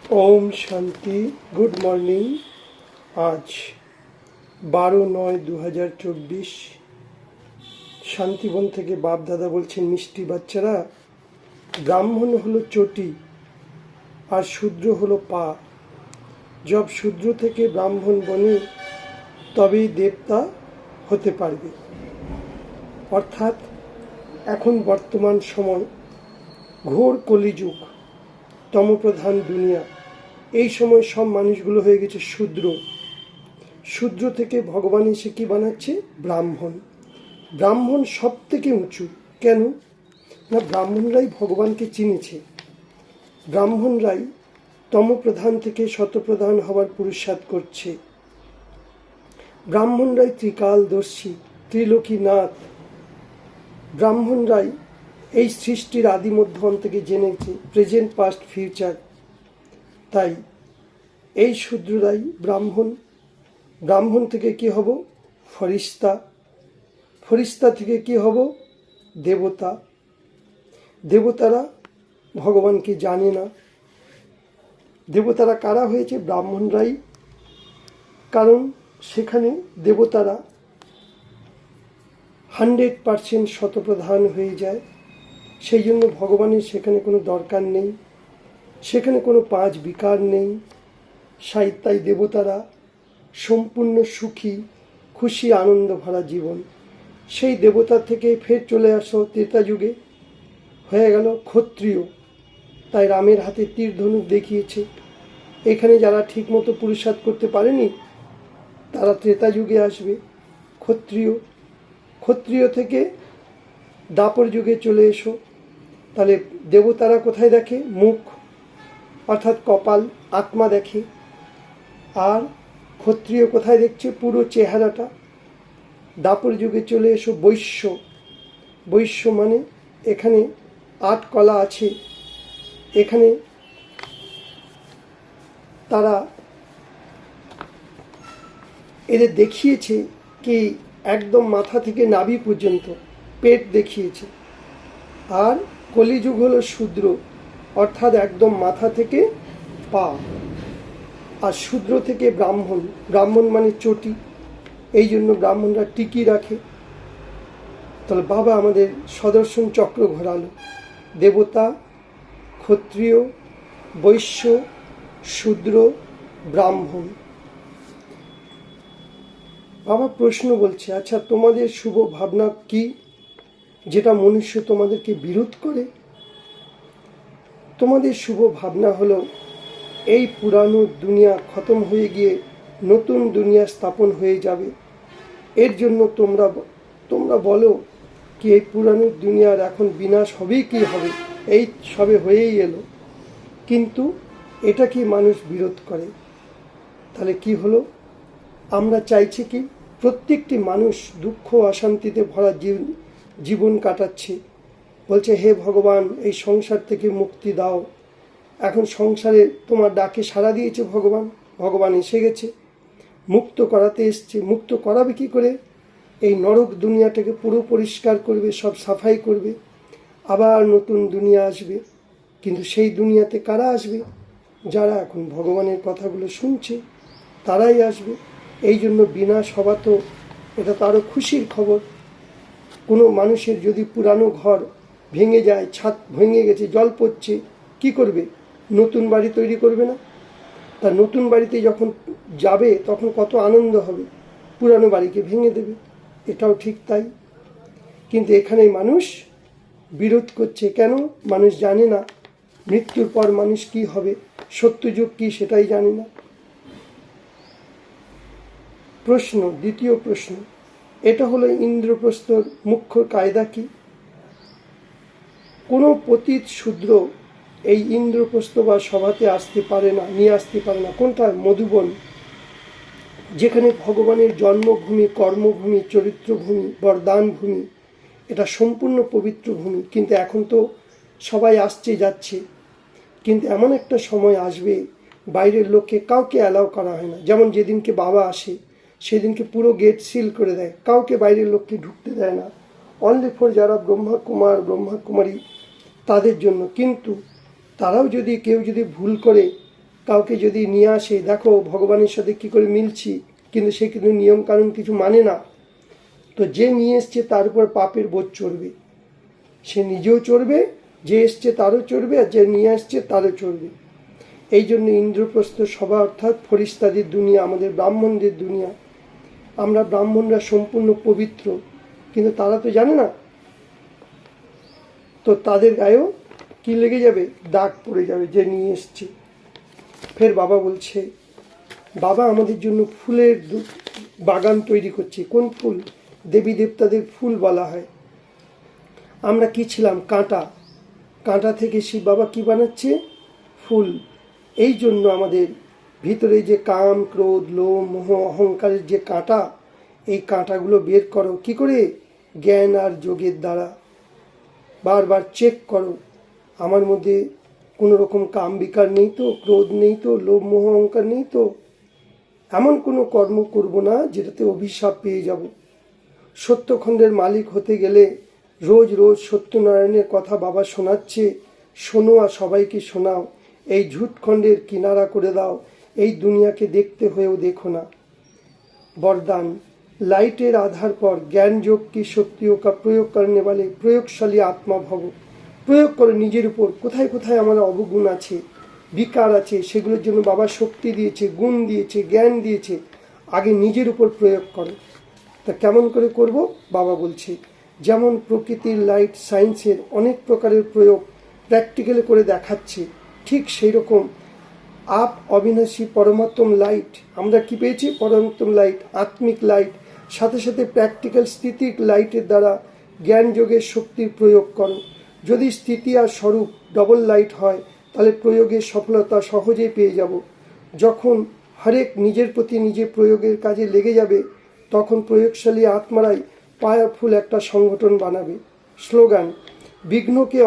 Om Shanti. Good morning. आज 12/9/2024 শান্তিবন থেকে বাপ দাদা বলছেন, মিষ্টি বাচ্চারা, ব্রাহ্মণ হলো চটি আর শূদ্র হলো পা। জব শূদ্র থেকে ব্রাহ্মণ বনে তবেই দেবতা হতে পারবে। অর্থাৎ এখন বর্তমান সময় ঘোর কলিযুগ, তমপ্রধান দুনিয়া। এই সময় সব মানুষগুলো হয়ে গেছে শূদ্র। শূদ্র থেকে ভগবান এসে কি বানাচ্ছে? ব্রাহ্মণ। ব্রাহ্মণ সব থেকে উঁচু। কেন না? ব্রাহ্মণরাই ভগবানকে চিনেছে। ব্রাহ্মণরাই তমপ্রধান থেকে শতপ্রধান হওয়ার পুরুষার্থ করছে। ব্রাহ্মণরাই ত্রিকালদর্শী, ত্রিলোকীনাথ। ব্রাহ্মণরাই এই সৃষ্টির আদি মধ্য অন্তকে জেনেছে, প্রেজেন্ট, পাস্ট, ফিউচার। তাই এই শূদ্ররাই ব্রাহ্মণ। ব্রাহ্মণ থেকে কি হব? ফরিস্তা। ফরিস্তা থেকে কি হব? দেবতা। দেবতারা ভগবানকে জানে না। দেবতারা কারা হয়েছে? ব্রাহ্মণরাই। কারণ সেখানে দেবতারা 100% শতপ্রধান হয়ে যায়। সেই জন্য ভগবানের সেখানে কোনো দরকার নেই, সেখানে কোনো 5 বিকার নেই। তাই দেবতারা সম্পূর্ণ সুখী, খুশি, আনন্দ ভরা জীবন। সেই দেবতা থেকে ফের চলে আসো ত্রেতা যুগে, হয়ে গেল ক্ষত্রিয়। তাই রামের হাতে তীর ধনুক দেখিয়েছে। এখানে যারা ঠিকমতো পুরুষার্থ করতে পারেনি তারা ত্রেতা যুগে আসবে ক্ষত্রিয়। ক্ষত্রিয় থেকে দাপর যুগে চলে এসো। তাহলে দেবতারা কোথায় দেখে? মুখ, অর্থাৎ কপাল, আত্মা দেখে। আর ক্ষত্রিয় কোথায় দেখছে? পুরো চেহারাটা। দাপর যুগে চলে এসো বৈশ্য। বৈশ্য মানে এখানে 8 কলা আছে। এখানে তারা এদের দেখিয়েছে কি একদম মাথা থেকে নাভি পর্যন্ত, পেট দেখিয়েছে। আর কলিযুগ হলো শূদ্র, অর্থাৎ একদম মাথা থেকে পা। আর শূদ্র থেকে ব্রাহ্মণ। ব্রাহ্মণ মানে চটি। এই জন্য ব্রাহ্মণরা টিকি রাখে। তাহলে বাবা আমাদের সদর্শন চক্র ঘোরালো। দেবতা, ক্ষত্রিয়, বৈশ্য, শূদ্র, ব্রাহ্মণ। বাবা প্রশ্ন বলছে, আচ্ছা তোমাদের শুভ ভাবনা কি, যেটা মনুষ্য তোমাদেরকে বিরোধ করে? তোমাদের শুভ ভাবনা হলো এই পুরানো দুনিয়া খতম হয়ে গিয়ে নতুন দুনিয়া স্থাপন হয়ে যাবে। এর জন্য তোমরা বলো কি এই পুরানো দুনিয়ার এখন বিনাশ হবেই কি হবে, এই সবে হয়েই এলো। কিন্তু এটা কি মানুষ বিরোধ করে? তাহলে কি হলো? আমরা চাইছি কি প্রত্যেকটি মানুষ দুঃখ অশান্তিতে ভরা জীবন কাটাচ্ছে। বলছে, হে ভগবান, এই সংসার থেকে মুক্তি দাও। এখন সংসারে তোমার ডাকে সাড়া দিয়েছে ভগবান। ভগবান এসে গেছে, মুক্ত করাতে এসছে। মুক্ত করাবে কি করে? এই নরক দুনিয়াটাকে পুরো পরিষ্কার করবে, সব সাফাই করবে, আবার নতুন দুনিয়া আসবে। কিন্তু সেই দুনিয়াতে কারা আসবে? যারা এখন ভগবানের কথাগুলো শুনছে তারাই আসবে। এই জন্য বিনাশ হওয়া তো এটা তো আরও খুশির খবর। কোনো মানুষের যদি পুরানো ঘর ভেঙে যায়, ছাদ ভেঙে গেছে, জল পড়ছে, কি করবে? নতুন বাড়ি তৈরি করবে না? তা নতুন বাড়িতে যখন যাবে তখন কত আনন্দ হবে। পুরানো বাড়িকে ভেঙে দেবে। এটাও ঠিক তাই। কিন্তু এখানে মানুষ বিরোধ করছে। কেন? মানুষ জানে না মৃত্যুর পর মানুষ কি হবে, সত্যযুগ কি সেটাই জানে না। প্রশ্ন, দ্বিতীয় প্রশ্ন, এটা হলো ইন্দ্রপ্রস্থর মুখ্য কায়দা কি? কোনো পতিত শূদ্র এই ইন্দ্রপ্রস্থ বা সভাতে আসতে পারে না, নিয়ে আসতে পারে না। কোনটা? মধুবন, যেখানে ভগবানের জন্মভূমি, কর্মভূমি, চরিত্রভূমি, বরদান ভূমি। এটা সম্পূর্ণ পবিত্র ভূমি। কিন্তু এখন তো সবাই আসছে যাচ্ছে। কিন্তু এমন একটা সময় আসবে বাইরের লোককে কাউকে অ্যালাউ করা হয় না। যেমন যেদিনকে বাবা আসে সেদিনকে পুরো গেট সিল করে দেয়, কাউকে বাইরের লোককে ঢুকতে দেয় না। অনলি ফর যারা ব্রহ্মাকুমার, ব্রহ্মাকুমারী তাদের জন্য। কিন্তু তারাও যদি কেউ যদি ভুল করে কাউকে যদি নিয়ে আসে, দেখো ভগবানের সাথে কি করে মিলছি, কিন্তু সে কিন্তু নিয়ম কানুন কিছু মানে না, তো যে নিয়ে এসছে তার উপর পাপের বোঝ চড়বে। সে নিজেও চড়বে, যে এসছে তারও চড়বে, আর যে নিয়ে আসছে তারও চড়বে। এই জন্য ইন্দ্রপ্রস্থ সভা অর্থাৎ ফরিস্তাদের দুনিয়া, আমাদের ব্রাহ্মণদের দুনিয়া। আমরা ব্রাহ্মণরা সম্পূর্ণ পবিত্র, কিন্তু তারা তো জানে না, তো তাদের গায়েও কি লেগে যাবে, দাগ পড়ে যাবে যে নিয়ে এসছে। ফের বাবা বলছে, বাবা আমাদের জন্য ফুলের বাগান তৈরি করছে। কোন ফুল? দেবী দেবতাদের ফুল বলা হয়। আমরা কি ছিলাম? কাঁটা। কাঁটা থেকে শিব বাবা কি বানাচ্ছে? ফুল। এই জন্য আমাদের ভিতরে যে কাম, ক্রোধ, লোভ, মোহ, অহংকারের যে কাঁটা, এই কাঁটাগুলো বের করো কি করে? জ্ঞান আর যোগের দ্বারা। বারবার চেক করো, আমার মধ্যে কোনো রকম কাম বিকার নেই তো, ক্রোধ নেই তো, লোভ মোহ অহংকার নেই তো, এমন কোনো কর্ম করব না যেটাতে অভিশাপ পেয়ে যাব। সত্যখণ্ডের মালিক হতে গেলে রোজ রোজ সত্যনারায়ণের কথা বাবা শোনাচ্ছে, শোনো আর সবাইকে শোনাও। এই ঝুটখণ্ডের কিনারা করে দাও, এই দুনিয়াকে দেখতে হয়েও দেখো না। वरदान लाइटेर आधार पर ज्ञान योग की शक्तियों का प्रयोग करने वाले प्रयोगशाली आत्मा भव। प्रयोग करो निजेर ऊपर, कोथाय कोथाय आमार अवगुण आछे, विकार आछे, सेगुलोर जन्य बाबा शक्ति दिएछे, गुण दिएछे, ज्ञान दिएछे। आगे निजेर ऊपर प्रयोग करो। ता केमन करे करब? बाबा बोलछे जेमन प्रकृतिर लाइट साइंसेर अनेक प्रकारेर प्रयोग प्रैक्टिकले करे देखाচ্ছে, ठीक सेई रकम आप अविनाशी परमात्म लाइट আমরা কি পেয়েছি? परमात्म लाइट, आत्मिक लाइट, সাথে সাথে প্র্যাকটিক্যাল স্থিতিক লাইটের দ্বারা জ্ঞান যোগের শক্তির প্রয়োগ করো। যদি স্থিতি আর স্বরূপ ডবল লাইট হয় তাহলে প্রয়োগের সফলতা সহজেই পেয়ে যাব। যখন হরেক নিজের প্রতি নিজে প্রয়োগের কাজে লেগে যাবে, তখন প্রয়োগশালী আত্মারাই পাওয়ারফুল একটা সংগঠন বানাবে। স্লোগান বিঘ্নকে